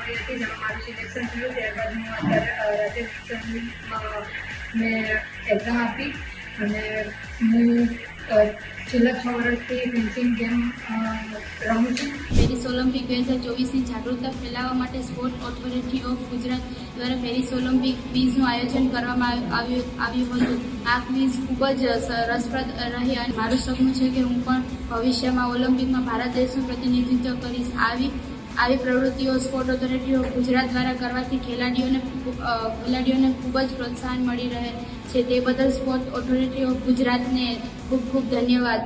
મળી હતી, જેમાં મારું સિલેક્શન થયું. ત્યારબાદ હું અત્યારે રાજ્ય મેં એક્ઝામ આપી અને હું છેલ્લા 6 વર્ષથી ફેન્સિંગ ગેમ રમું છું. પેરિસ ઓલિમ્પિક 2024ની જાગૃતતા ફેલાવવા માટે સ્પોર્ટ ઓથોરિટી ઓફ ગુજરાત દ્વારા પેરિસ ઓલિમ્પિક ક્વિઝનું આયોજન કરવામાં આવ્યું હતું. આ ક્વિઝ ખૂબ જ રસપ્રદ રહી અને મારું સપનું છે કે હું પણ ભવિષ્યમાં ઓલિમ્પિકમાં ભારત દેશનું પ્રતિનિધિત્વ કરીશ. આવી પ્રવૃત્તિઓ સ્પોર્ટ ઓથોરિટી ઓફ ગુજરાત દ્વારા કરવાથી ખેલાડીઓને ખૂબ જ પ્રોત્સાહન મળી રહે છે. તે બદલ સ્પોર્ટ ઓથોરિટી ઓફ ગુજરાતને ખૂબ ખૂબ ધન્યવાદ.